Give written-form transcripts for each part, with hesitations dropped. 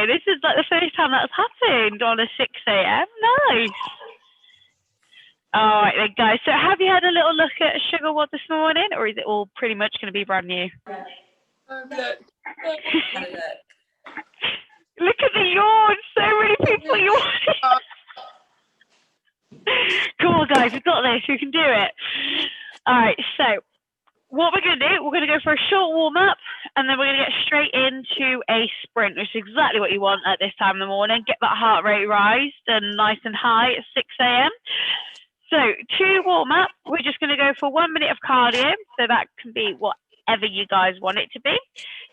This is like the first time that's happened on a 6 a.m. Nice. All right then, guys. So have you had a little look at Sugar WOD this morning, or is it all pretty much going to be brand new? Look. Look at the yawn. So many people yawning. Come on, guys. We've got this. We can do it. All right. So what we're going to do, we're going to go for a short warm-up, and then we're going to get straight into a sprint, which is exactly what you want at this time in the morning. Get that heart rate raised and nice and high at 6 a.m. So to warm up, we're just going to go for 1 minute of cardio. So that can be whatever you guys want it to be.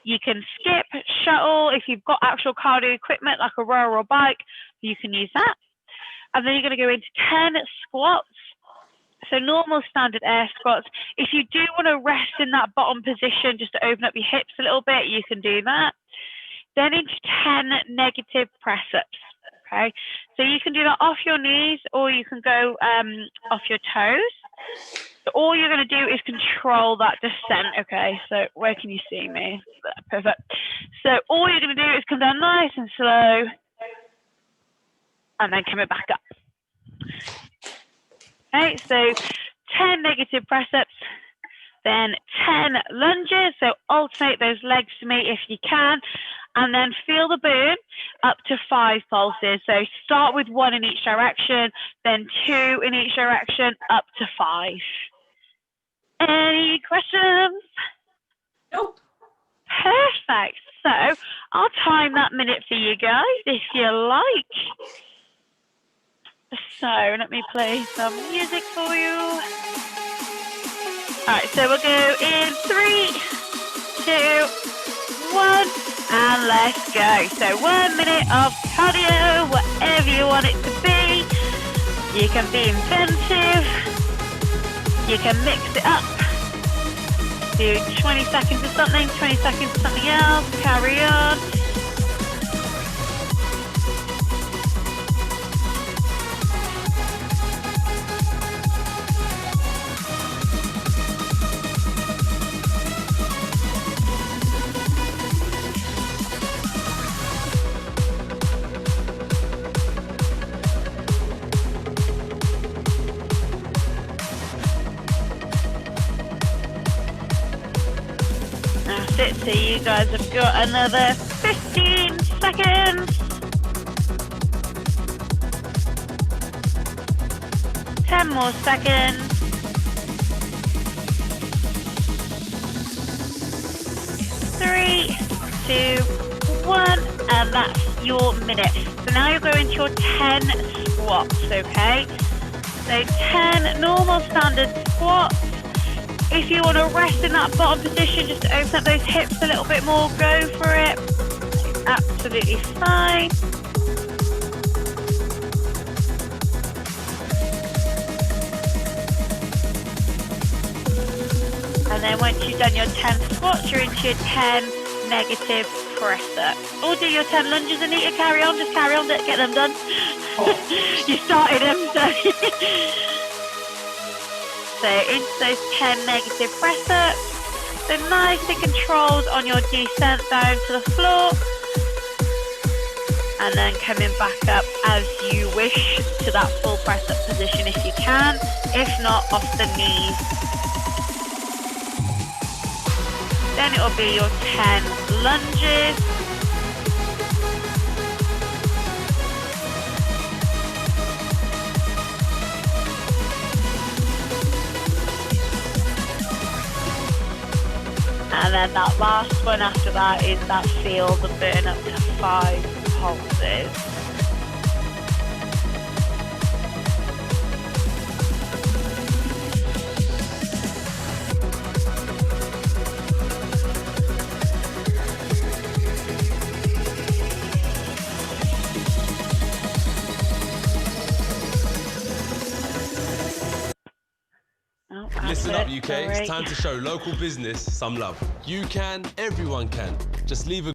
You can skip, shuttle. If you've got actual cardio equipment like a rower or bike, you can use that. And then you're going to go into 10 squats. So normal standard air squats. If you do want to rest in that bottom position just to open up your hips a little bit, you can do that. Then into 10 negative press-ups. Okay, so you can do that off your knees, or you can go off your toes. So all you're going to do is control that descent. Okay, so where can you see me? Perfect. So all you're going to do is come down nice and slow, and then coming back up. Okay, so 10 negative press-ups, then 10 lunges. So alternate those legs to me if you can, and then feel the burn up to 5 pulses. So start with 1 in each direction, then 2 in each direction, up to 5. Any questions? Nope. Perfect. So I'll time that minute for you guys if you like. So let me play some music for you. All right, so we'll go in 3, 2, 1, and let's go. So 1 minute of cardio, whatever you want it to be. You can be inventive. You can mix it up. Do 20 seconds of something, 20 seconds of something else, carry on. So you guys have got another 15 seconds. 10 more seconds. 3, 2, 1, and that's your minute. So now you're going to your 10 squats, okay? So 10 normal standard squats. If you want to rest in that bottom position, just to open up those hips a little bit more, go for it. It's absolutely fine. And then once you've done your 10 squats, you're into your 10 negative press-ups. Or do your 10 lunges, Anita, carry on, just carry on, get them done. You started them, so... So into those 10 negative press-ups. So nice and controlled on your descent down to the floor. And then coming back up as you wish to that full press-up position if you can. If not, off the knees. Then it will be your 10 lunges. And then that last one after that is that feel the burn up to 5 pulses. Listen up, UK. It's time to show local business some love. You can, everyone can. Just leave a...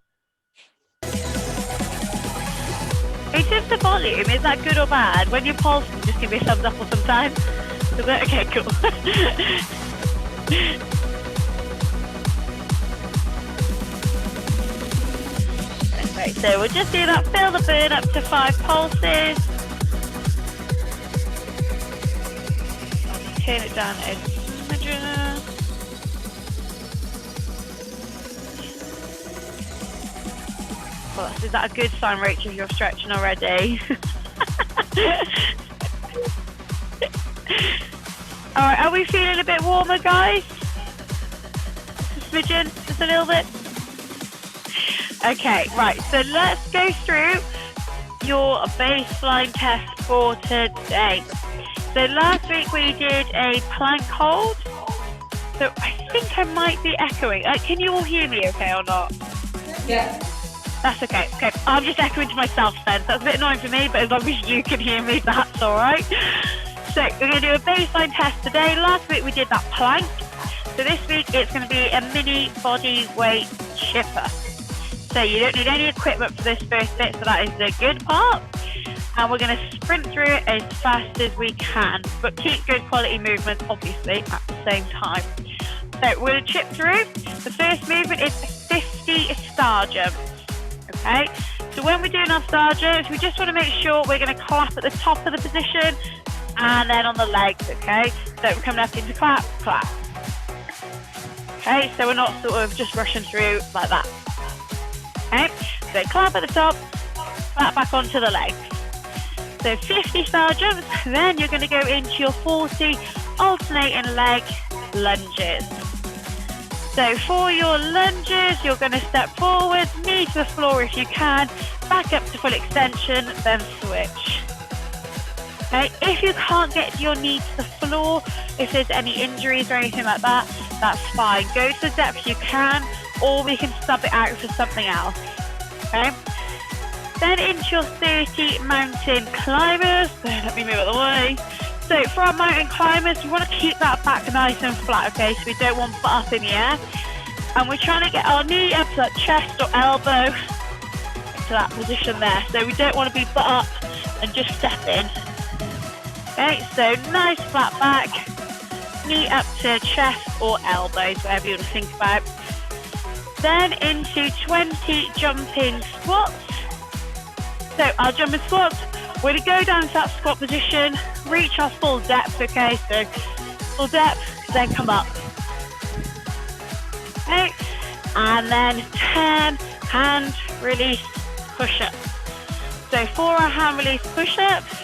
It's just the volume. Is that good or bad? When you're pulsing, just give me a thumbs up or sometimes. Is that okay? Cool. Okay, so we'll just do that. Fill the burn up to 5 pulses. I'll turn it down a smidgen. Well, is that a good sign, Rachel? You're stretching already. Alright, are we feeling a bit warmer, guys? Just a smidgen, just a little bit. Okay, right, so let's go through your baseline test for today. So last week we did a plank hold. So I think I might be echoing. Can you all hear me okay or not? Yeah. That's okay. Okay, I'm just echoing to myself then. So that's a bit annoying for me, but as long as you can hear me, that's alright. So we're going to do a baseline test today. Last week we did that plank. So this week it's going to be a mini body weight chipper. So you don't need any equipment for this first bit, so that is the good part. And we're going to sprint through it as fast as we can, but keep good quality movements, obviously, at the same time. So we're going to chip through. The first movement is 50 star jumps. Okay, so when we're doing our star jumps, we just want to make sure we're going to clap at the top of the position and then on the legs, okay? So we're coming up into clap, clap. Okay, so we're not sort of just rushing through like that. Okay, so clap at the top, clap back onto the legs. So 50 star jumps, then you're going to go into your 40 alternating leg lunges. So for your lunges, you're going to step forward, knee to the floor if you can, back up to full extension, then switch. Okay, if you can't get your knee to the floor, if there's any injuries or anything like that, that's fine. Go to the depth you can, or we can sub it out for something else. Okay. Then into your 30 mountain climbers. Let me move out of the way. So for our mountain climbers, we want to keep that back nice and flat, okay? So we don't want butt up in the air. And we're trying to get our knee up to that chest or elbow to that position there. So we don't want to be butt up and just step in. Okay, so nice flat back, knee up to chest or elbows, whatever you want to think about. Then into 20 jumping squats. So our jumping squats, we're going to go down to that squat position, reach our full depth, okay? So full depth, then come up. Okay, and then 10 hand release push-ups. So for our hand release push-ups,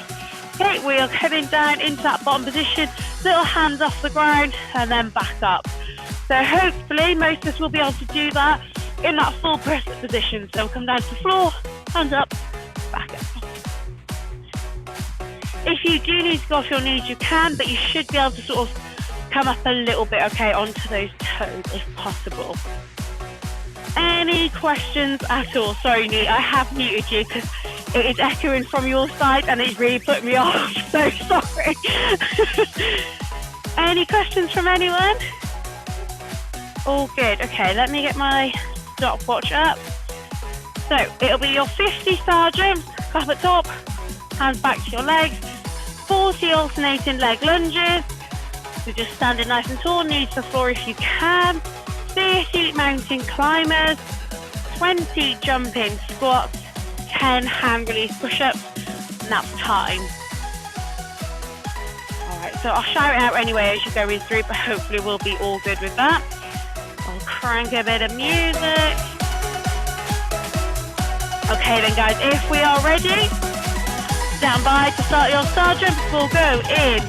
okay, we are coming down into that bottom position, little hands off the ground, and then back up. So hopefully most of us will be able to do that in that full press position. So we'll come down to the floor, hands up, back up. If you do need to go off your knees, you can, but you should be able to sort of come up a little bit, okay, onto those toes if possible. Any questions at all? Sorry, Nee, I have muted you because it is echoing from your side and it's really put me off, so sorry. Any questions from anyone? All good. Okay, let me get my stopwatch up. So it'll be your 50 star jumps, clap at top, hands back to your legs, 40 alternating leg lunges, so just standing nice and tall, knees to the floor if you can, 30 mountain climbers, 20 jumping squats, 10 hand release push-ups, and that's time. Alright, so I'll shout it out anyway as you're going through, but hopefully we'll be all good with that. I'll crank a bit of music. Okay then guys, if we are ready, stand by to start your star jumps. We'll go in.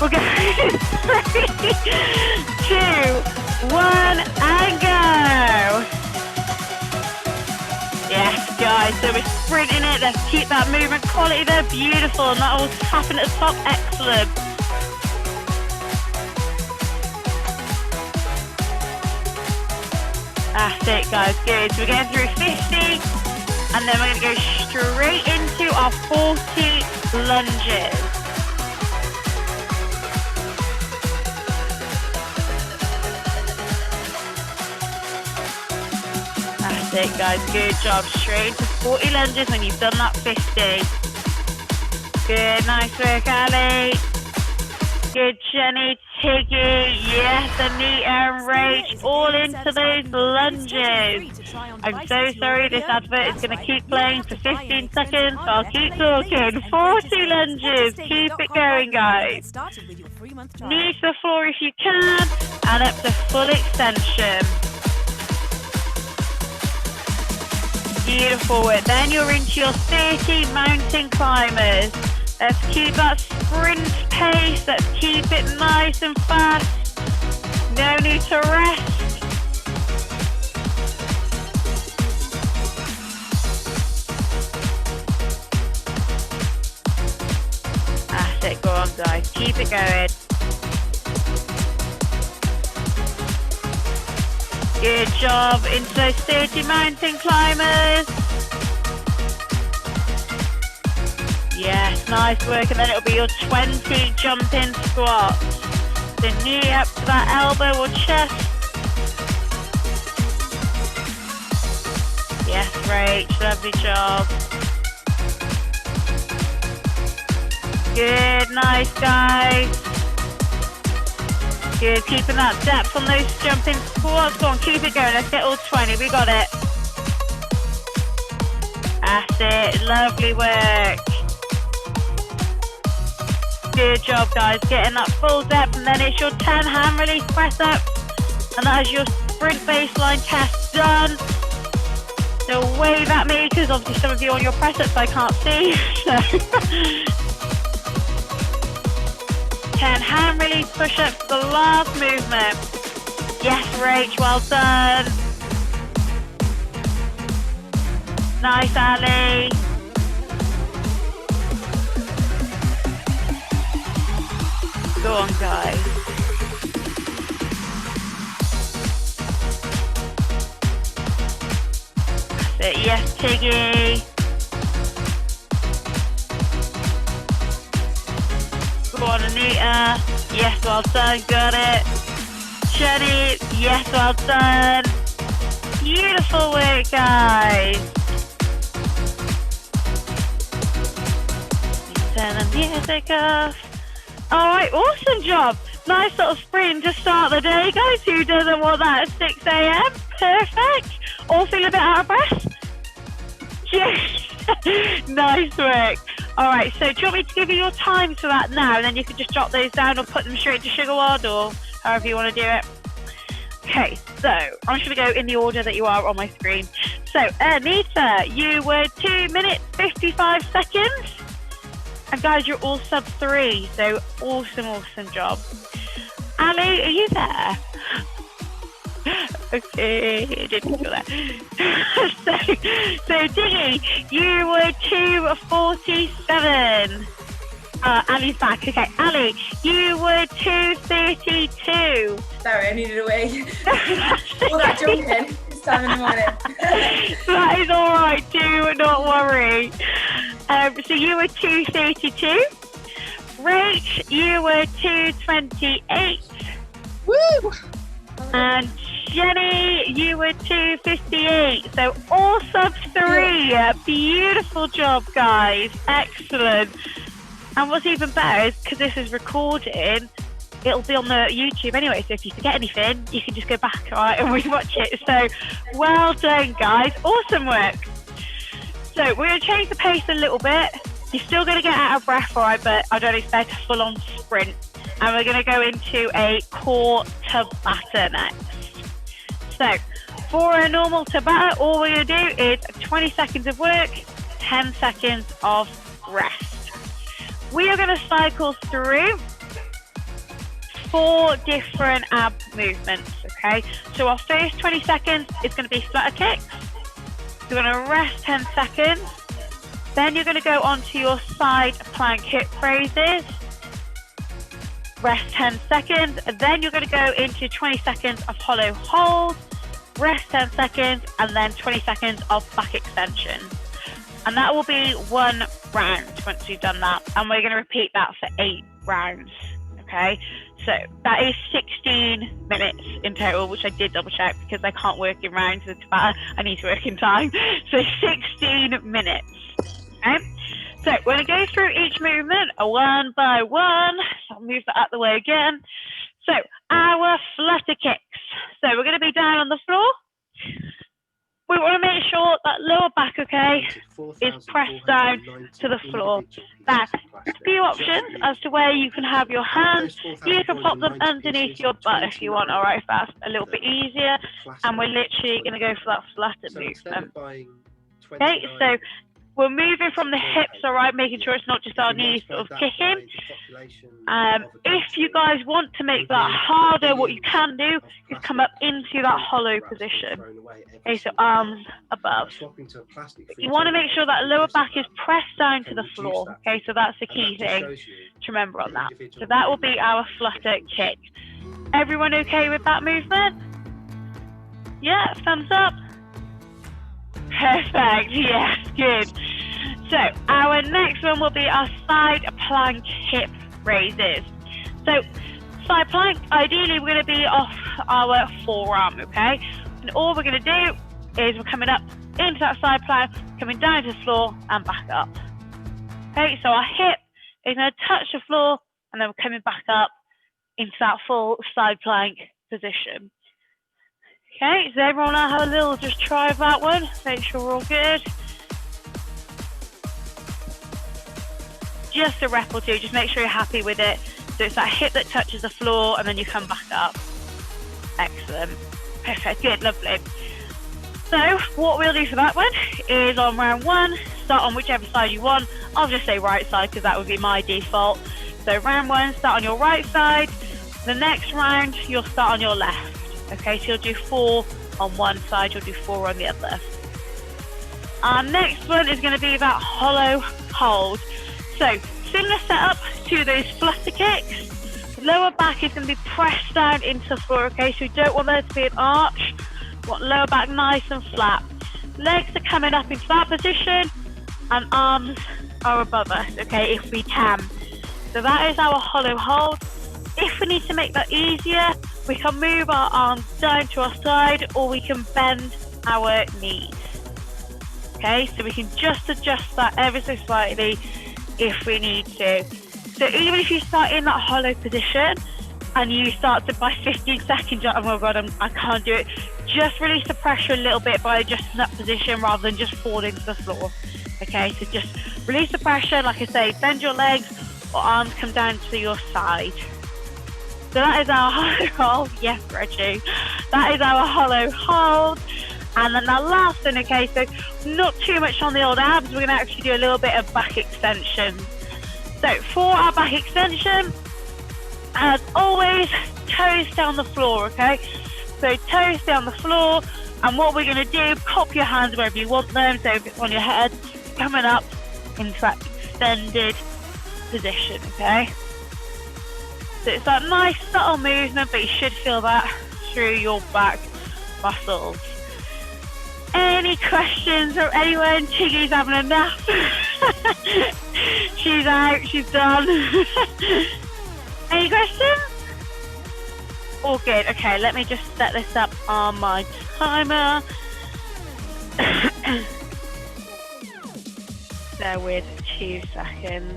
We'll go in 3, 2, 1, and go. Yes, guys, so we're sprinting it. Let's keep that movement quality there. Beautiful. And that all tapping at the top. Excellent. That's it, guys. Good. So we're getting through 50. And then we're going to go straight into our 40 lunges. That's it, guys. Good job. Straight into 40 lunges when you've done that 50. Good. Nice work, Ali. Good, Jenny, Tiggy, yes, Anita and Rach, all into those lunges. I'm so sorry, this advert is going to keep playing for 15 seconds, so I'll keep talking. 40 lunges, keep it going, guys. Knee to the floor if you can, and up to full extension. Beautiful work. Then you're into your 30 mountain climbers. Let's keep that sprint pace. Let's keep it nice and fast. No need to rest. That's it. Go on, guys. Keep it going. Good job. Into those 30 mountain climbers. Yes, nice work. And then it'll be your 20 jumping squats. The knee up to that elbow or chest. Yes, Rach, lovely job. Good, nice, guys. Good, keeping that depth on those jumping squats. Go on, keep it going. Let's get all 20. We got it. That's it. Lovely work. Good job, guys. Getting that full depth, and then it's your 10 hand release press ups, and that is your sprint baseline test done. So wave at me, because obviously some of you on your press ups I can't see. So 10 hand release push ups for the last movement. Yes, Rach, well done. Nice, Ali. Go on, guys. That's it. Yes, Tiggy. Go on, Anita. Yes, well done. Got it. Jenny. Yes, well done. Beautiful work, guys. Turn the music off. Alright, awesome job. Nice little sprint to start the day, guys. Who doesn't want that at 6 a.m? Perfect. All feel a bit out of breath? Yes. Nice work. Alright, so do you want me to give you your times for that now, and then you can just jot those down or put them straight to Sugarwad, or however you want to do it? Okay, so I'm just going to go in the order that you are on my screen. So, Anita, you were 2 minutes 55 seconds. And guys, you're all sub 3, so awesome job. Ali, are you there? Okay, I didn't feel that. so Diggy, you were 2:47. Ali's back. Okay, Ali, you were 2:32. Sorry, I needed a wee. All that jumping this time in the morning. That is all right. Do not worry. So you were 2:32. Rach, you were 2:28. Woo! And Jenny, you were 2:58. So all sub 3. Beautiful job, guys. Excellent. And what's even better is because this is recording, it'll be on the YouTube anyway. So if you forget anything, you can just go back, all right, and rewatch it. So well done, guys. Awesome work. So we're going to change the pace a little bit. You're still going to get out of breath, all right, but I don't expect a full-on sprint. And we're going to go into a core Tabata next. So for a normal Tabata, all we're going to do is 20 seconds of work, 10 seconds of rest. We are going to cycle through 4 different ab movements, okay? So our first 20 seconds is going to be flutter kicks. You're going to rest 10 seconds. Then you're going to go onto your side plank hip raises. Rest 10 seconds. And then you're going to go into 20 seconds of hollow hold. Rest 10 seconds. And then 20 seconds of back extension. And that will be 1 round once you've done that. And we're going to repeat that for 8 rounds. Okay? So that is 16 minutes in total, which I did double check because I can't work in rounds with Tabata. I need to work in time. So 16 minutes. Okay? So we're going to go through each movement one by one. So I'll move that out the way again. So our flutter kicks. So we're going to be down on the floor. We want to make sure that lower back, okay, is pressed down to the floor. Now, a few options as to where you can have your hands. You can pop them underneath your butt if you want. All right, fast, a little bit easier. And we're literally going to go for that flutter movement. Okay, so we're moving from the hips, all right, making sure it's not just our knees sort of kicking. If you guys want to make that harder, what you can do is come up into that hollow position. Okay, so arms above. You want to make sure that lower back is pressed down to the floor. Okay, so that's the key thing to remember on that. So that will be our flutter kick. Everyone okay with that movement? Yeah, thumbs up. Perfect, yes, good. So our next one will be our side plank hip raises. So side plank, ideally we're going to be off our forearm, okay? And all we're going to do is we're coming up into that side plank, coming down to the floor and back up. Okay, so our hip is going to touch the floor and then we're coming back up into that full side plank position. Okay, so everyone will have a little just try of that one. Make sure we're all good. Just a rep or two, just make sure you're happy with it. So it's that hip that touches the floor and then you come back up. Excellent. Perfect, good, lovely. So what we'll do for that one is on round one, start on whichever side you want. I'll just say right side because that would be my default. So round one, start on your right side. The next round, you'll start on your left. Okay, so you'll do 4 on one side, you'll do 4 on the other. Our next one is going to be that hollow hold. So similar setup to those flutter kicks. The lower back is going to be pressed down into the floor, okay, so we don't want there to be an arch. We want lower back nice and flat. Legs are coming up into that position and arms are above us, okay, if we can. So that is our hollow hold. If we need to make that easier, we can move our arms down to our side or we can bend our knees. Okay, so we can just adjust that ever so slightly if we need to. So even if you start in that hollow position and you start to by 15 seconds, oh my God, I can't do it. Just release the pressure a little bit by adjusting that position rather than just falling to the floor. Okay, so just release the pressure, like I say, bend your legs or arms come down to your side. So that is our hollow hold. Yes, Reggie. That is our hollow hold. And then our last one, okay, so not too much on the old abs. We're going to actually do a little bit of back extension. So for our back extension, as always, toes down the floor, okay? So toes down the floor. And what we're going to do, pop your hands wherever you want them. So if it's on your head, coming up into that extended position, okay? So it's that nice subtle movement, but you should feel that through your back muscles. Any questions from anyone? Tiggy's having enough. She's out, she's done. Any questions? All good. Okay, let me just set this up on my timer. Bear with 2 seconds.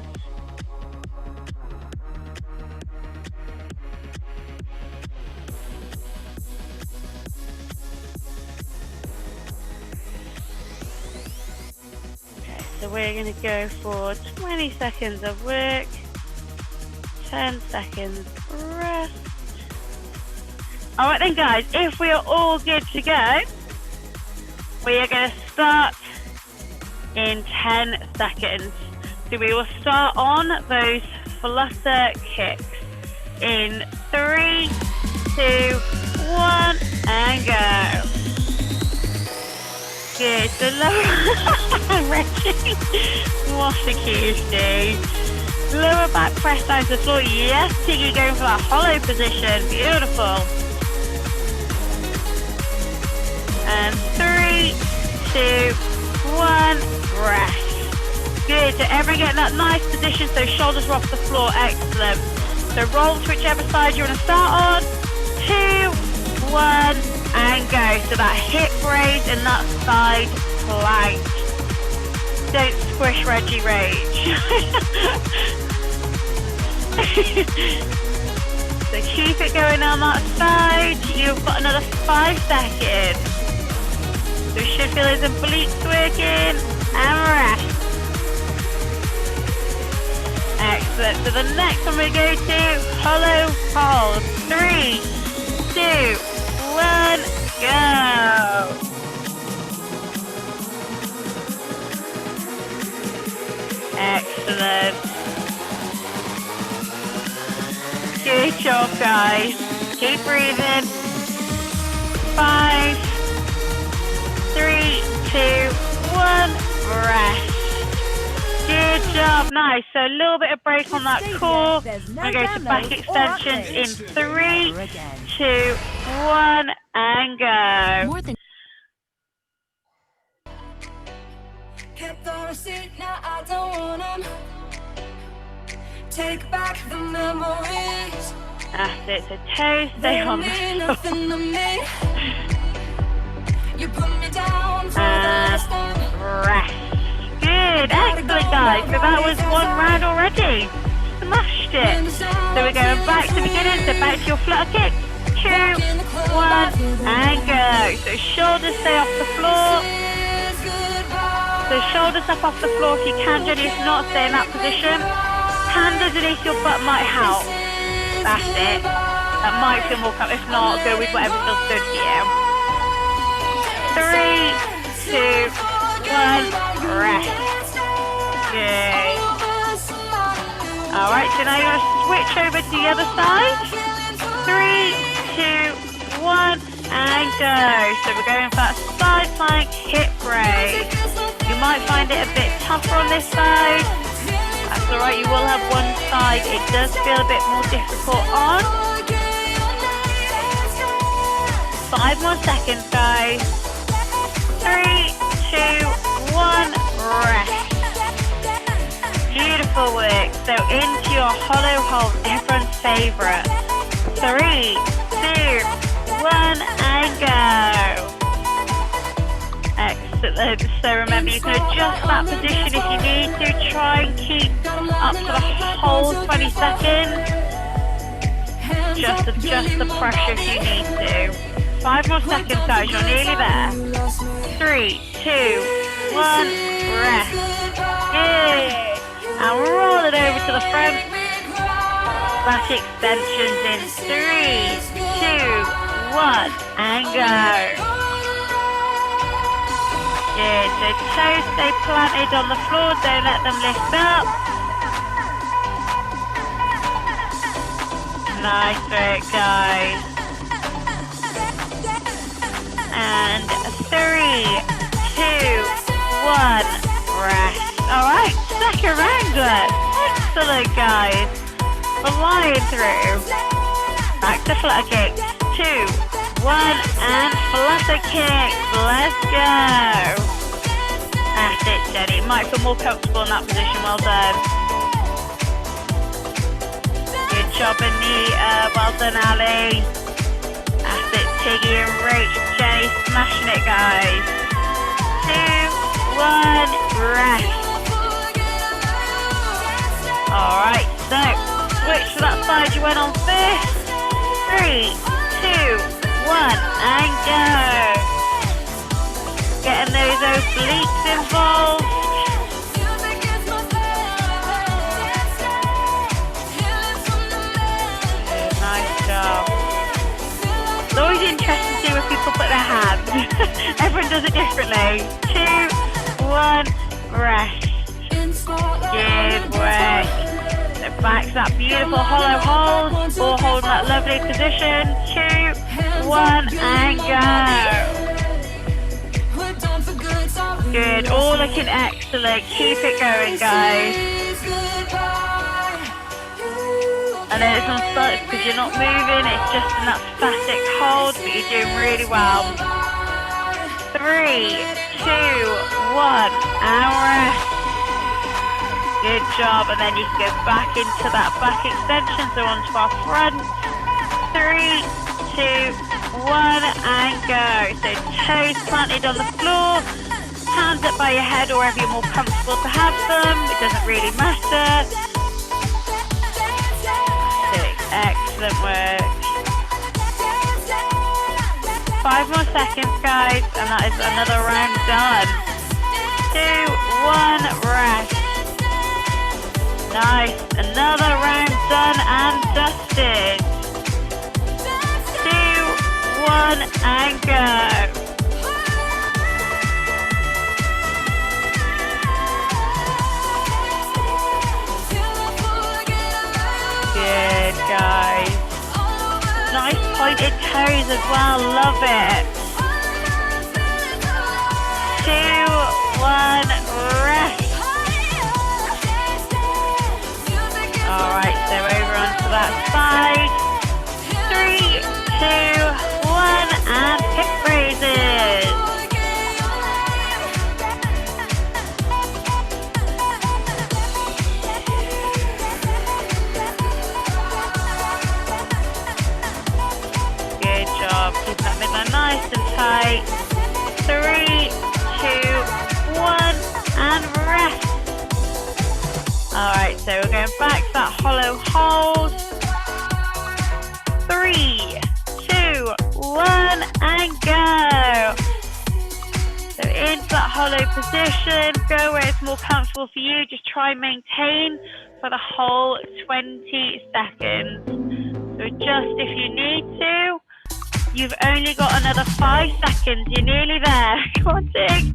So we're going to go for 20 seconds of work, 10 seconds rest. Alright then guys, if we are all good to go, we are going to start in 10 seconds. So we will start on those flutter kicks in 3, 2, 1, and go. Good, so lower, Reggie, what the cues do. Lower back press down to the floor, yes, Tiggy going for that hollow position, beautiful. And 3, 2, 1, rest. Good, so everyone getting that nice position, so shoulders are off the floor, excellent. So roll to whichever side you want to start on, 2, 1, and go. So that hip raise and that side plank. don't squish Reggie Rage. So keep it going on that side. You've got another 5 seconds. So you should feel his obliques working. And rest. Excellent. So the next one we go to hollow hold. 3, 2, 1, go. Excellent. Good job, guys. Keep breathing. 5, 3, 2, 1, rest. Good job, nice. So a little bit of break on that core. We're going to go to back extensions in 3, 2, 1, and go. Kept the receipt, now I don't want them. Take back the memories. That's it, so toes stay on the nothing to me. You put me down for the rest. Good, excellent, guys. So that was 1 round already. Smashed it. So we're going back to the beginning, so back to your flutter kick. 2, 1, and go. So shoulders stay off the floor. So shoulders up off the floor if you can, Jenny. If not, stay in that position. Hand underneath your butt might help. That's it. That might feel more comfortable. If not, go with whatever feels good for you. 3, 2, 1, rest. Good. Alright, so now you're going to switch over to the other side. 3, 2, 1, and go. So we're going for that side plank hip raise. You might find it a bit tougher on this side. That's alright, you will have one side. It does feel a bit more difficult on. 5 more seconds, guys. 3, 2, 1, rest. Beautiful work. So into your hollow hold, everyone's favourite. 3, 2, 1, and go. Excellent. So remember, you can adjust that position if you need to. Try and keep up to the whole 20 seconds. Just adjust the pressure if you need to. 5 more seconds, guys. You're nearly there. 3, 2, 1, rest. Good. And roll it over to the front. Back extensions in 3, 2, 1, and go. Good, so toes stay planted on the floor, don't let them lift up. Nice work, guys. And 3, 2, 1, rest. Alright, second round then. Excellent, guys. Flying through. Back to flutter kick. 2, 1, and flutter kicks. Let's go. That's it, Jenny. Might feel more comfortable in that position. Well done. Good job, Anita. Well done, Ali. That's it, Tiggy and Rach. Jenny smashing it, guys. 2, 1, rest. Alright, so switch to that side you went on first. 3, 2, 1, and go. Getting those obliques involved. Nice job. It's always interesting to see where people put their hands. Everyone does it differently. 2, 1, rest. Good work. So back to that beautiful hollow hold. Or holding that lovely position. 2, 1, and go. Good, all looking excellent. Keep it going, guys. I know it's on slight because you're not moving, it's just in that static hold, but you're doing really well. 3, 2, 1, and rest. Good job, and then you can go back into that back extension, so onto our front. 3, 2, 1, and go. So toes planted on the floor. hands up by your head or wherever you're more comfortable to have them. It doesn't really matter. Excellent work. 5 more seconds, guys, and that is another round done. 2, 1, rest. Nice. Another round done and dusted. 2, 1, and go. Good, guys. Nice pointed toes as well. Love it. 2, 1, rest. Alright, so over onto that side. 3, 2, 1, and hip raises. Good job. Keep that midline nice and tight. 3, 2, 1, and rest. Alright, so we're going back to that hollow hold. 3, 2, 1, and go. So into that hollow position. Go where it's more comfortable for you. Just try and maintain for the whole 20 seconds. So just if you need to. You've only got another 5 seconds. You're nearly there. Come on, dig.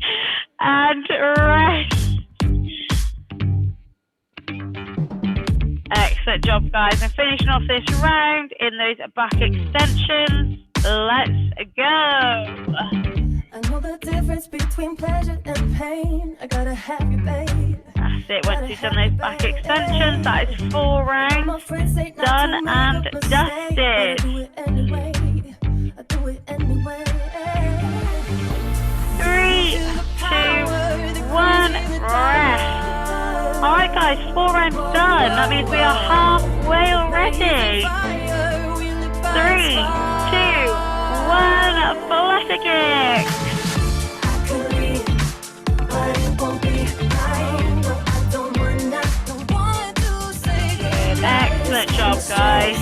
And rest. Excellent job, guys. And finishing off this round in those back extensions. Let's go. I know the difference between pleasure and pain. I gotta have you, babe. That's it. Once you've done those back extensions, that is 4 rounds done and dusted. I do it anyway. 3, 2, 1, rest. Alright guys, 4 rounds done. That means we are halfway already. 3, 2, 1, flutter kick. Good, excellent job, guys.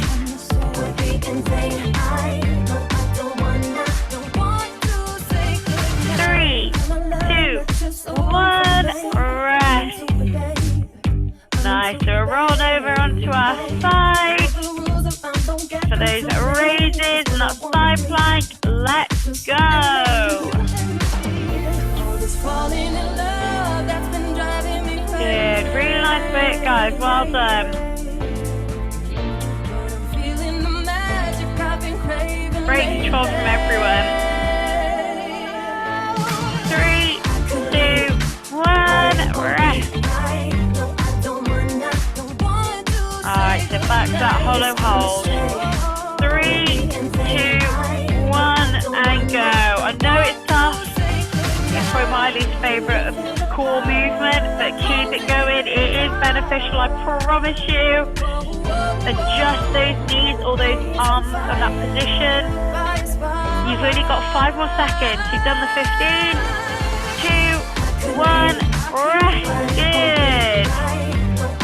3, 2, 1, rest. Nice, so we're rolling over onto our side for those raises and that side plank. Let's go. Good, really nice work, guys. Well done. Great control from everyone. 3, 2, 1, rest. Alright, so back to that hollow hold. 3, 2, 1, and go. I know it's tough. It's probably my least favourite core movement, but keep it going. It is beneficial, I promise you. Adjust those knees or those arms on that position. You've only got 5 more seconds. You've done the 15. 2, 1, rest. Good.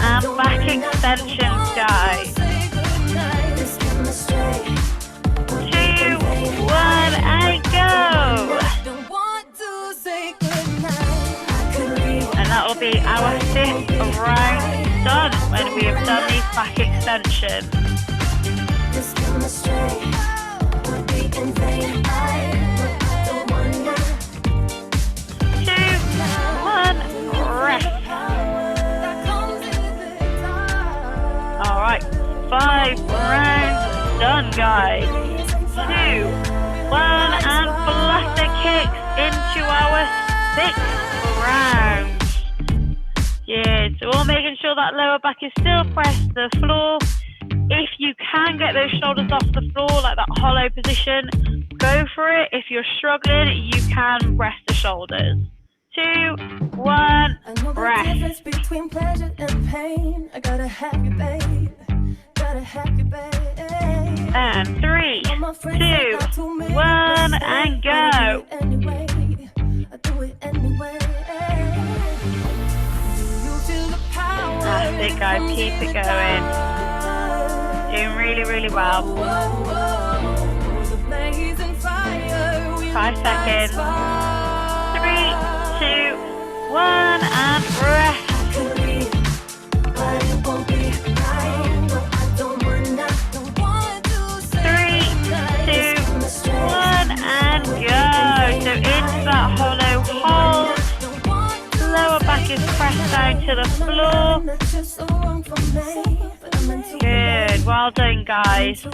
And back extensions, guys. 2, 1, and go. And that will be our 5th round done when we have done these back extensions. 2, 1, rest. Alright, 5 rounds done, guys. 2, 1, and flutter kicks into our 6th round. Good, so we're making sure that lower back is still pressed to the floor. If you can get those shoulders off the floor, like that hollow position, go for it. If you're struggling, you can rest the shoulders. 2, 1, rest. Difference between pleasure and pain. I gotta have you, babe. Gotta have you, babe. And 3, 2, 1, and go. I do it anyway. it, guys. Keep it going. Doing really, really well. 5 seconds. 3, 2, 1, and rest. 3, 2, 1, and go. So into that hollow hold. Lower back is pressed down to the floor. Good. Well done, guys.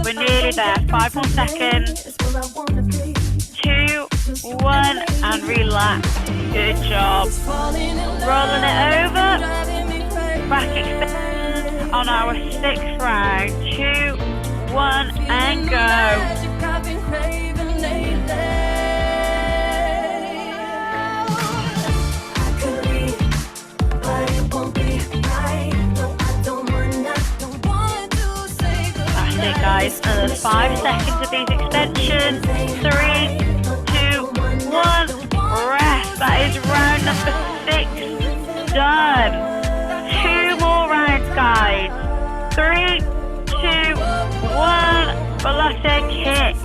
We're nearly there. 5 more seconds. 2, 1, and relax. Good job. Rolling it over. Back extend on our 6th round. 2, 1, and go. Guys, another 5 seconds of these extensions. 3, 2, 1, rest. That is round number 6 done. 2 more rounds, guys. 3, 2, 1, Pilates kick.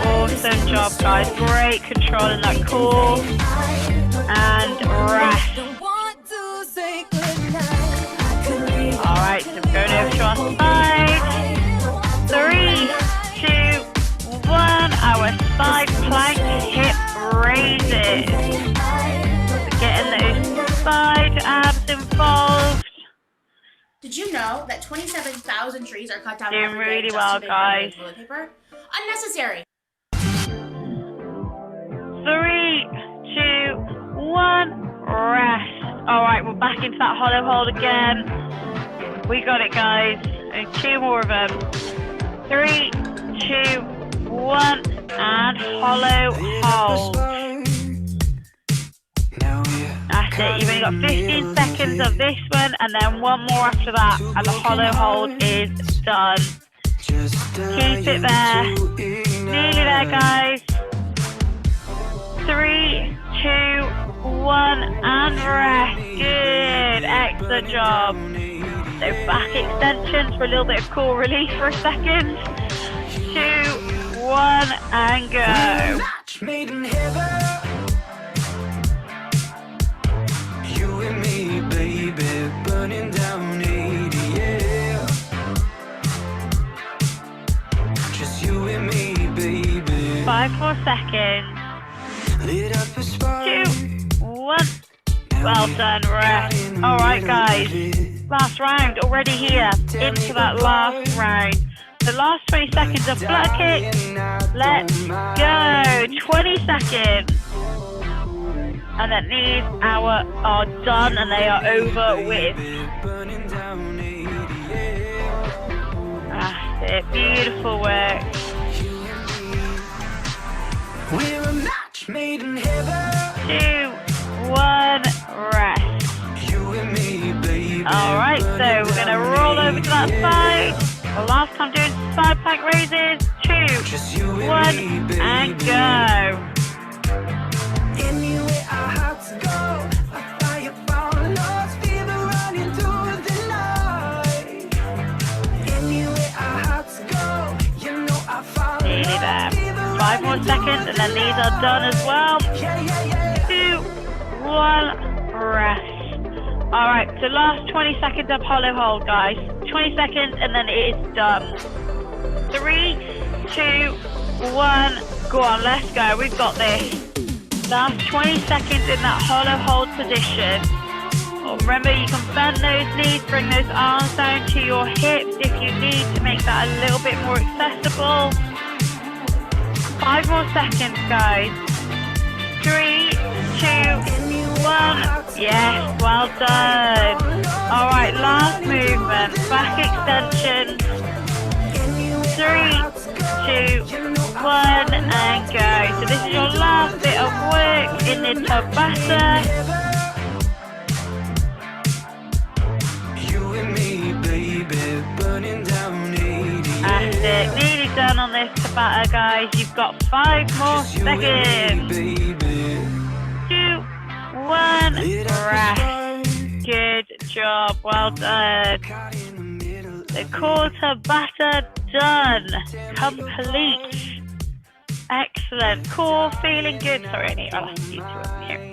Awesome job, guys. Great control in that core. And rest. Alright, so we're going over to our side. 3, 2, 1. Our side plank hip raises. So getting those side abs involved. Did you know that 27,000 trees are cut down Doing every day really just well, to make guys. toilet paper? Unnecessary. 3, 2, 1, rest. Alright, we're back into that hollow hold again. We got it, guys. And 2 more of them. 3, 2, 1, and hollow hold. That's it. You've only got 15 seconds of this one, and then 1 more after that, and the hollow hold is done. Keep it there. Nearly there, guys. 3, 2, 1, and rest. Good. Excellent job. So back extensions for a little bit of core relief for a second. 2, 1, and go. Match made in heaven. You and me, baby, burning down 80, yeah. Just you and me, baby. 5 more seconds. Lit up a spark. 2, 1. Well done, rest. Alright, guys. Last round already here. Into that last round. The last 20 seconds of flutter kick. Let's go. 20 seconds. And then these are done and they are over with. That's it. Beautiful work. We're a match made in heaven. 2, 1, rest. You and me, baby. Alright, so we're going to roll over to that side. The last time doing side plank raises. 2, 1, and go. Anywhere our hearts go, a fire found lost, fever running through the night. Anywhere our hearts go, you know I found Nearly there. 5 more seconds, and then these are done as well. 2, 1, rest. Alright, so last 20 seconds of hollow hold, guys. 20 seconds, and then it is done. 3, 2, 1, go on, let's go. We've got this. Last 20 seconds in that hollow hold position. Remember, you can bend those knees, bring those arms down to your hips if you need to make that a little bit more accessible. 5 more seconds, guys. 3, 2, 1. Yes, well done. Alright, last movement. Back extension. 3, 2, 1, and go. So this is your last bit of work in the Tabata. batter, guys. You've got 5 more seconds. 2, 1, rest. Good job. Well done. The quarter batter done. Complete. Excellent. Core feeling good. Sorry, I'll have you to up here.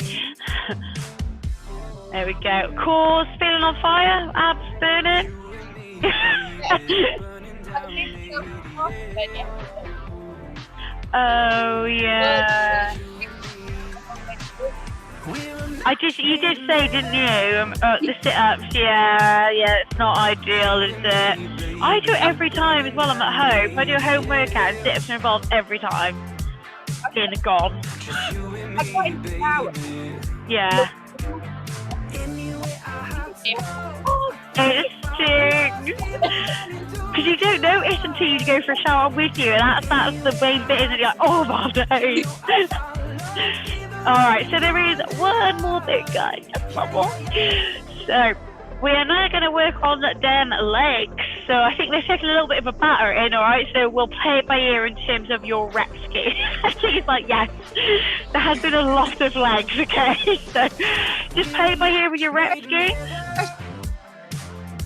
There we go. Core's feeling on fire. Abs burning. Oh yeah. You did say, didn't you? The sit-ups, yeah, it's not ideal, is it? I do it every time as well. I'm at home. I do a home workout and sit-ups are involved every time. Being gone. I got in the shower. Yeah. It stings. Because you don't notice until you go for a shower with you, and that's the main bit, isn't it? You're like, oh my days. Alright, so there is one more bit, guys. Just one more. So, we are now going to work on them legs. So, I think they're taking a little bit of a batter in, alright? So, we'll play it by ear in terms of your rep scheme. I think it's like, yes, there has been a lot of legs, okay? So, just play it by ear with your rep scheme.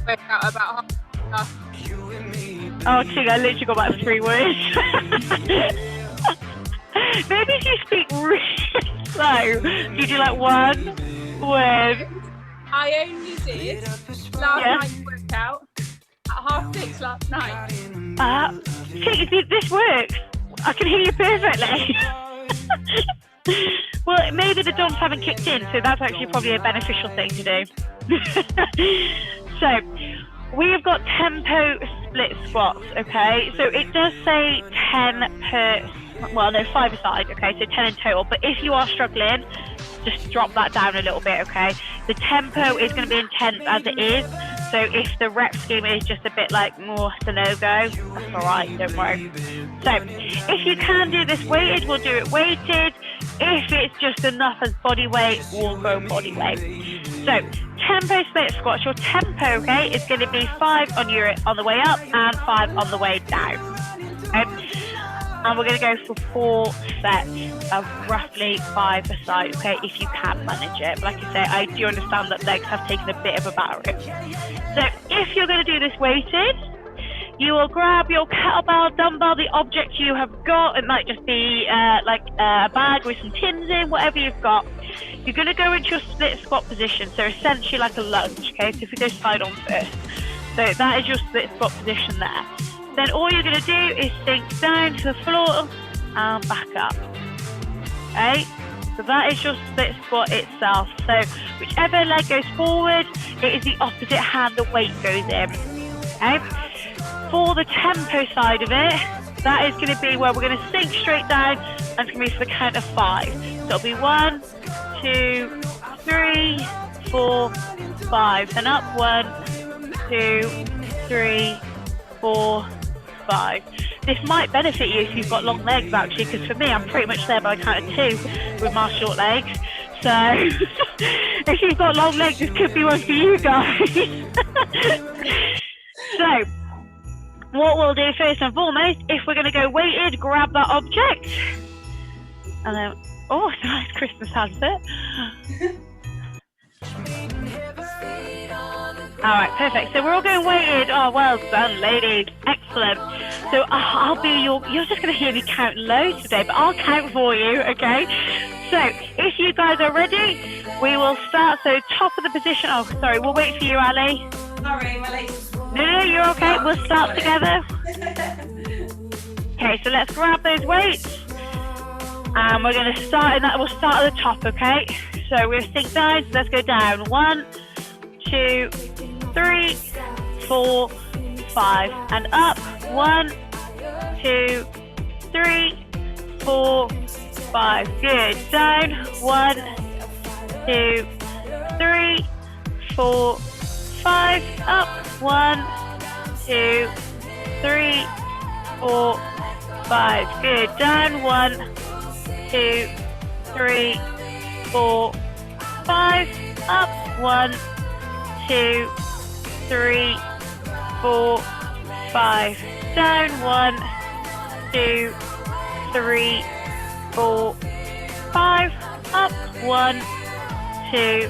Work out about half. Oh, Tig, I literally got about 3 words. Maybe if you speak really slow, you do like 1 word. I only did last night's workout at 6:30 last night. Tig, this works. I can hear you perfectly. Well, maybe the DOMs haven't kicked in, so that's actually probably a beneficial thing to do. So, we have got tempo split squats, okay? So it does say 10 per, well, no, 5 aside, okay? So 10 in total. But if you are struggling, just drop that down a little bit, okay? The tempo is going to be intense as it is. So if the rep scheme is just a bit like, oh, it's a no-go, that's all right, don't worry. So if you can do this weighted, we'll do it weighted. If it's just enough as body weight, we'll go body weight. So tempo split squats, your tempo, okay, is going to be 5 on the way up and 5 on the way down. Okay? And we're going to go for 4 sets of roughly 5 a side, okay, if you can manage it. But like I say, I do understand that legs have taken a bit of a battering. So if you're going to do this weighted, you will grab your kettlebell, dumbbell, the object you have got. It might just be like a bag with some tins in, whatever you've got. You're going to go into your split squat position, so essentially like a lunge, okay? So if we go side on first. So that is your split squat position there. Then all you're going to do is sink down to the floor and back up. Okay? So that is your split squat itself. So whichever leg goes forward, it is the opposite hand the weight goes in. Okay? For the tempo side of it, that is going to be where we're going to sink straight down, and it's going to be for the count of 5. So it'll be 1, 2, 3, 4, 5. Then up 1, 2, 3, 4, 5. This might benefit you if you've got long legs, actually, because for me, I'm pretty much there by the count of 2 with my short legs. So if you've got long legs, this could be one for you guys. So what we'll do first and foremost, if we're going to go weighted, grab that object. And then, oh, it's a nice Christmas handset. Alright, perfect. So we're all going weighted. Oh, well done, ladies. Excellent. So I'll be you're just going to hear me count low today, but I'll count for you, okay? So if you guys are ready, we will start. So top of the position. Oh, sorry, we'll wait for you, Ali. Sorry, my legs. No, you're okay. We'll start together. Okay, so let's grab those weights. And we're going to start in that. We'll start at the top, okay? So we're sink down. So let's go down. 1, 2, 3, 4, 5. And up. 1, 2, 3, 4, 5. Good. Down. 1, 2, 3, 4, 5. Up. 1, 2, 3, 4, 5. Good. Down. 1, 2, 3, 4, 5. Up. 1, 2, 3, 4, 5. Down. 1, 2, 3, 4, 5. Up. 1, 2,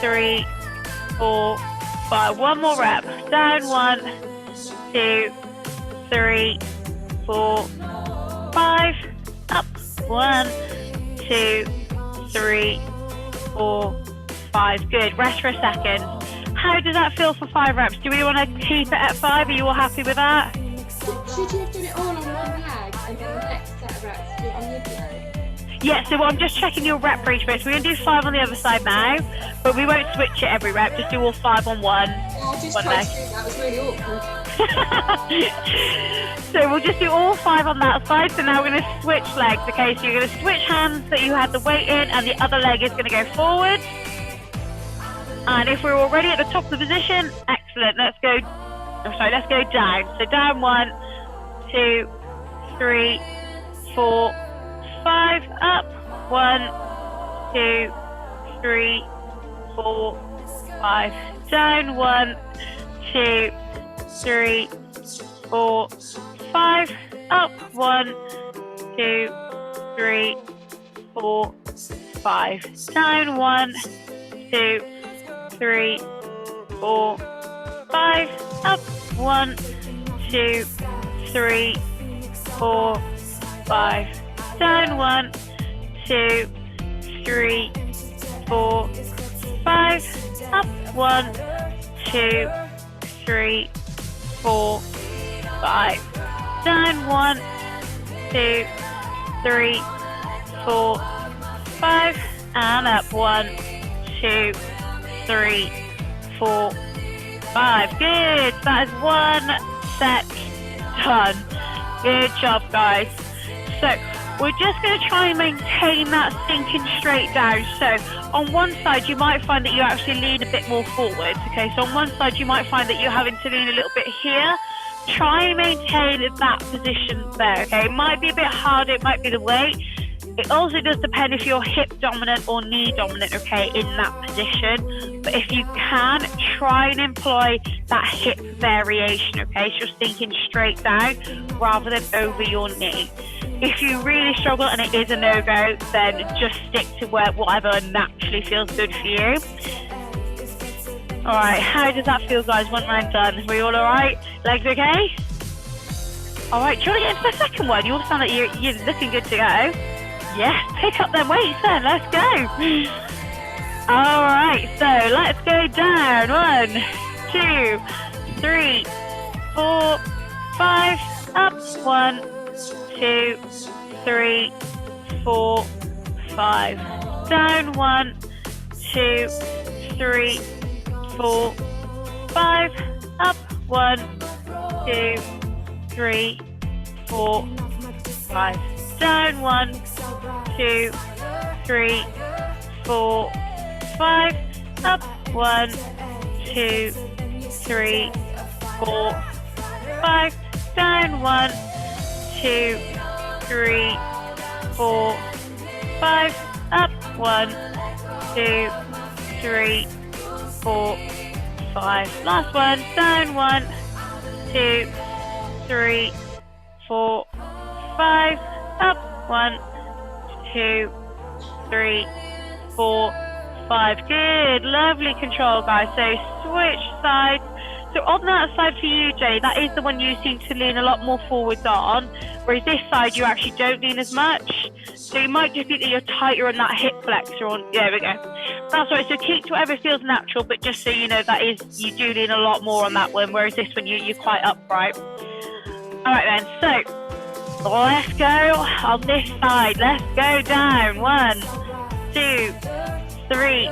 3, 4, 5. One more rep. Down. 1, 2, 3, 4, 5. Up. 1, 2, 3, 4, 5. Good. Rest for a second. How does that feel for 5 reps? Do we want to keep it at 5? Are you all happy with that? Should you have done it all on one leg and then the next set of reps do it on the other leg? Yeah, so I'm just checking your rep for each bit. So we're going to do 5 on the other side now, but we won't switch it every rep. Just do all 5 on one. I just one tried leg. to do that. Was really awkward. So we'll just do all 5 on that side. So now we're going to switch legs. Okay, so you're going to switch hands that you had the weight in, and the other leg is going to go forward. And if we're already at the top of the position, excellent. Let's go down. So down 1, 2, 3, 4, 5. Up. 1, 2, 3, 4, 5. Down. 1, 2, 3, 4, 5. Up. 1, 2, 3, 4, 5. Down. 1, 2, 3, 4, 5. Up. 1, 2, 3, 4, 5. Down. 1, 2, 3, 4, 5. Up. 1, 2, 3, 4, 5. Down. 1, 2, 3, 4, 5. And up. 1, 2, 3, 4, 5. Good. That is 1 set done. Good job, guys. So we're just going to try and maintain that sinking straight down. So on one side, you might find that you actually lean a bit more forward. Okay, so on one side, you might find that you're having to lean a little bit here. Try and maintain that position there. Okay, it might be a bit hard. It might be the weight. It also does depend if you're hip dominant or knee dominant, okay, in that position. But if you can, try and employ that hip variation, okay? So you're sinking straight down rather than over your knee. If you really struggle and it is a no-go, then just stick to whatever naturally feels good for you. All right, how does that feel, guys? 1 round done. Are we all right? Legs okay? All right, do you want to get into the second one? You all sound like you're looking good to go. Yeah, pick up them weights then. Let's go. All right, so let's go down. 1, 2, 3, 4, 5. Up. 1, 2, 3, 4, 5. Down. 1, 2, 3, 4, 5. Up. 1, 2, 3, 4, 5. Down. 1, 2, 3, 4, 5. Up. 1, 2, 3, 4, 5. Down. 1, 2, 3, 4, 5. Up. 1, 2, 3, 4, 5. Last one. Down. 1, 2, 3, 4, 5. Up. 1, 2, 3, 4, 5. Good. Lovely control, guys. So switch sides. So on that side for you, Jay, that is the one you seem to lean a lot more forwards on, whereas this side you actually don't lean as much. So it might just be that you're tighter on that hip flexor. There we go. That's right. So keep to whatever feels natural, but just so you know, that is, you do lean a lot more on that one, whereas this one you're quite upright. All right then. So let's go on this side. Let's go down. 1, 2, 3,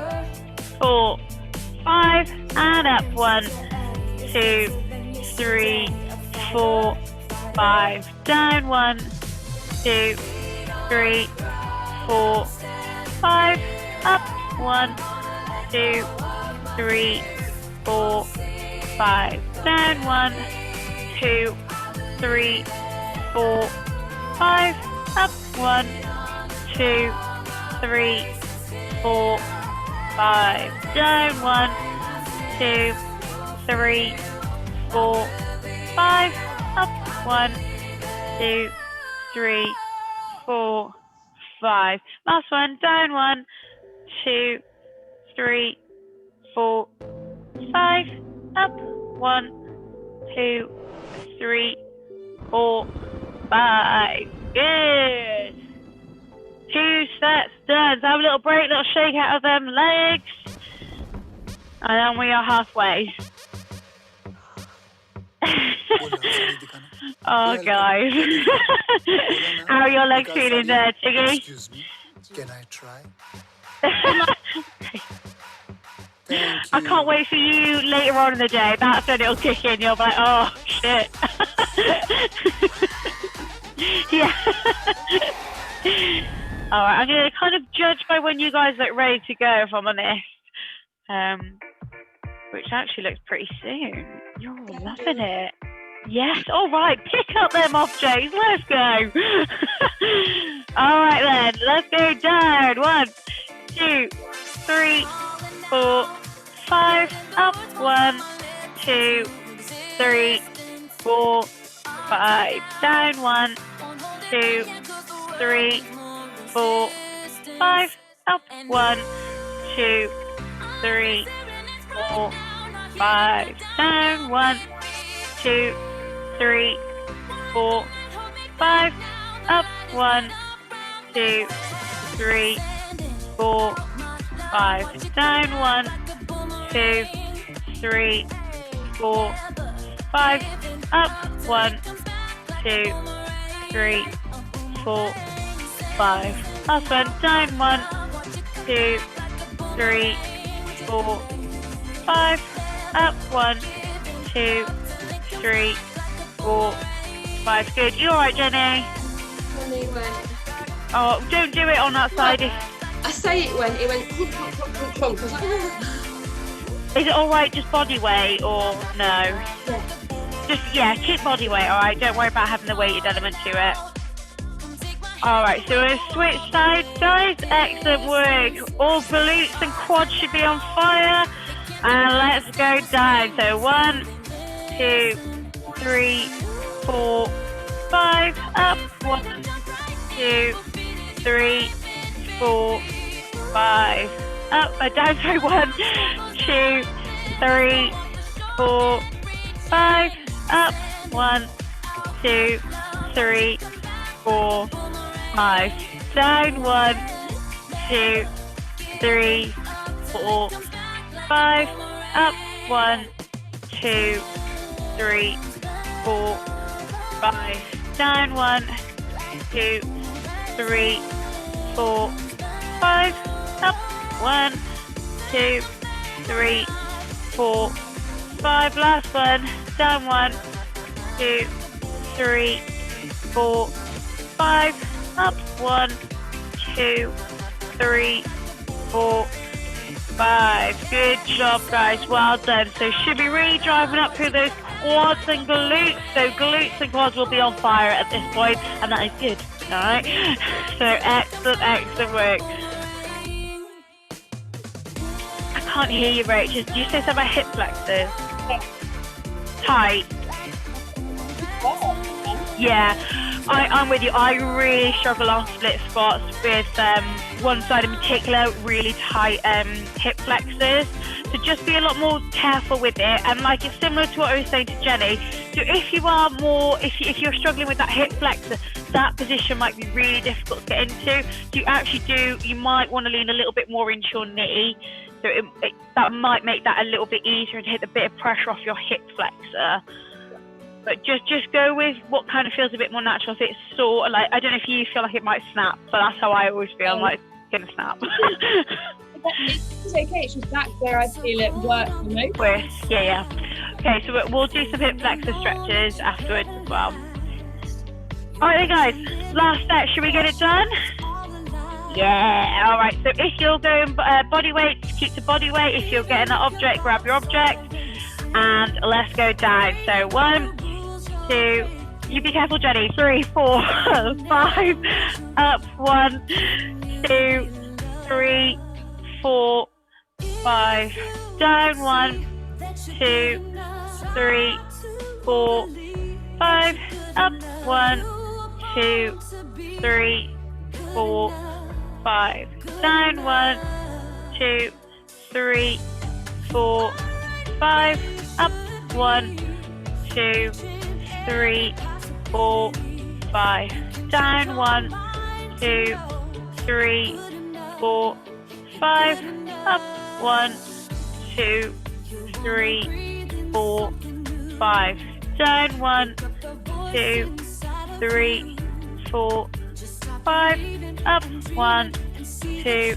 4, 5, and up. 1, 2, 3, 4, 5. Down. 1, 2, 3, 4, 5. Up. 1, 2, 3, 4, 5. Down. 1, 2, 3, 4, 5. Up. 1, 2, 3, 4, 5. Down. 1, 2, 3, 4, 5. Up. 1, 2, 3, 4, 5. Last one. Down 1, 2, 3, 4, 5. Up 1, 2, 3, 4, 5. Good. 2 sets done. So have a little break, little shake out of them legs. And then we are halfway. Oh, guys. How are your legs feeling there, Tiggy? Excuse me, can I try? I can't wait for you later on in the day. That's when it'll kick in. You'll be like, oh, shit. Yeah. All right, I'm going to kind of judge by when you guys look ready to go, if I'm honest. Which actually looks pretty soon. You're loving it. Yes, all right, pick up them objects. Let's go. All right, then. Let's go down. 1, 2, 3, 4, 5. Up. 1, 2, 3, 4, 5. Down. 1, 2, 3, 4, 5. Up. 1, 2, 3, 4, 5. Down. 1, 2, 3, 4, 5. Up. 1, 2, 3, 4, 5. Down. 1, 2, 3, 4, 5. Up. 1, 2, 3, 4, 5. Last one. Down. 1, 2, 3, 4, 5. Up. 1, 2, 3, 4, 5. Good. You alright, Jenny? When it went, Oh, don't do it on that side. I say it went clunk, clunk, clunk, clunk, clunk. I was like, Is it alright just body weight or no? yeah. Just, keep body weight, alright? Don't worry about having the weighted element to it. Alright, so we'll switch sides, guys. Excellent work. All glutes and quads should be on fire. And let's go down. So 1, 2, 3, 4, 5. Up. 1, 2, 3, 4, 5. Up. Down. Sorry. 1, 2, 3, 4, 5. Up. 1, 2, 3, 4, 5. Down. 1, 2, 3, 4, 5. Up. 1, 2, 3, 4, 5. Down. 1, 2, 3, 4, 5. Up. 1, 2, 3, 4, 5. Last one. Down. 1, 2, 3, 4, 5. Up. 1, 2, 3, 4, 5. Good job, guys. Well done. So should be really driving up through those quads and glutes. So glutes and quads will be on fire at this point, and that is good. All right. So excellent work. I can't hear you, Rach. Did you say something about hip flexors? Tight. Yeah. I'm with you. I really struggle on split squats with one side in particular, really tight hip flexors. So just be a lot more careful with it. And like it's similar to what I was saying to Jenny. So if you are more, if you're struggling with that hip flexor, that position might be really difficult to get into. You might want to lean a little bit more into your knee. So that might make that a little bit easier and take a bit of pressure off your hip flexor. But just go with what kind of feels a bit more natural. If it's sort of like, I don't know if you feel like it might snap, but that's how I always feel. I'm like, it's going to snap. It's okay, it's just that's where I feel it work the most. Worse, yeah. Okay, so we'll do some hip flexor stretches afterwards as well. All right, then, guys, last set. Should we get it done? Yeah, all right. So if you're going body weight, keep the body weight. If you're getting an object, grab your object. And let's go down. So 1, 2, you be careful, Jenny. 3, 4, 5. Up. 1, 2, 3, 4, 5. Down. 1, 2, 3, 4, 5. Up. 1, 2, 3, 4, 5. Down 1, 2, 3, 4, 5. Up 1, 2, 3, 4, 5. Down 1, 2, 3, 4, 5. Up 1, 2, 3, 4, 5. Down 1, 2, 3, 4, 5. Up 1, 2,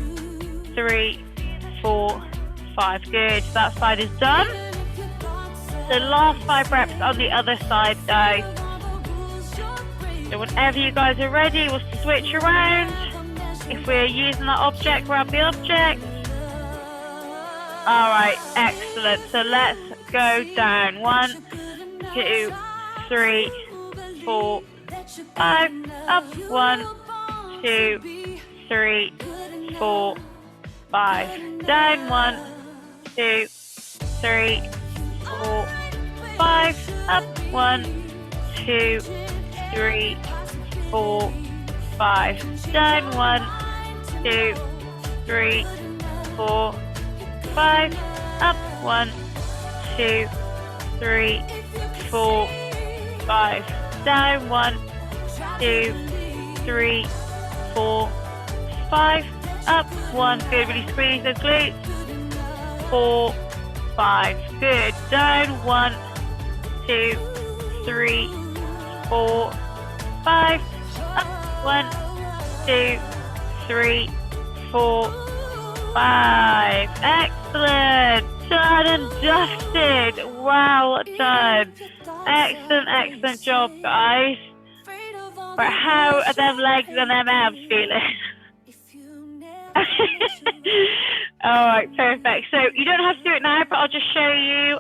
3, 4, 5. Good. So that side is done. The last 5 reps on the other side, guys. So whenever you guys are ready, we'll switch around. If we're using that object, grab the object. Alright, excellent. So let's go down. 1, 2, 3, 4, 5. Up 1, 2, 3, 4, 5. Down 1, 2, 3, 4, 5. Up 1, 2, 3, 4, 5. Down 1, 2, 3, 4, 5. Up 1, 2, 3, 4, 5. Down 1, 2, 3, 4, 5. Up 1. Good. Really squeeze those glutes. 4, 5. Good. Down 1, 2, 3, 4, 5. Up 1, 2, 3, 4, 5. Excellent. Done and dusted. Well done. Excellent, excellent job, guys. But how are them legs and them abs feeling? Alright, perfect. So you don't have to do it now, but I'll just show you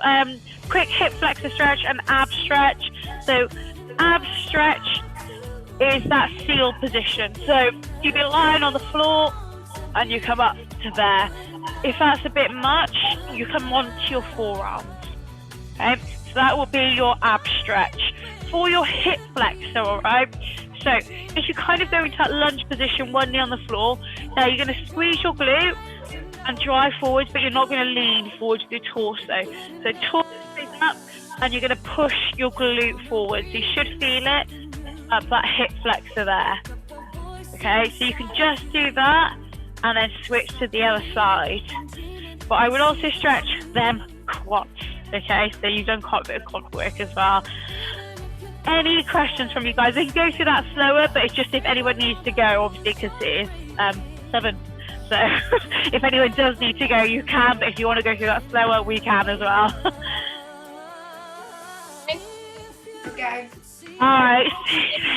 quick hip flexor stretch and ab stretch. So ab stretch is that seal position. So you'd be lying on the floor and you come up to there. If that's a bit much, you come onto your forearms. Okay, so that will be your ab stretch. For your hip flexor, alright? So if you kind of go into that lunge position, one knee on the floor, now you're going to squeeze your glute and drive forwards, but you're not going to lean forward with your torso. So torso is up and you're going to push your glute forward. So you should feel it up that hip flexor there. Okay, so you can just do that and then switch to the other side. But I would also stretch them quads. Okay, so you've done quite a bit of quad work as well. Any questions from you guys? We can go through that slower, but it's just if anyone needs to go, obviously, because it is 7. So if anyone does need to go, you can. But if you want to go through that slower, we can as well. Okay. All right.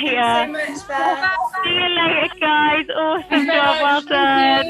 Yeah. Thank you so much, Beth. See you later, guys. Awesome job. Well Thank done. you.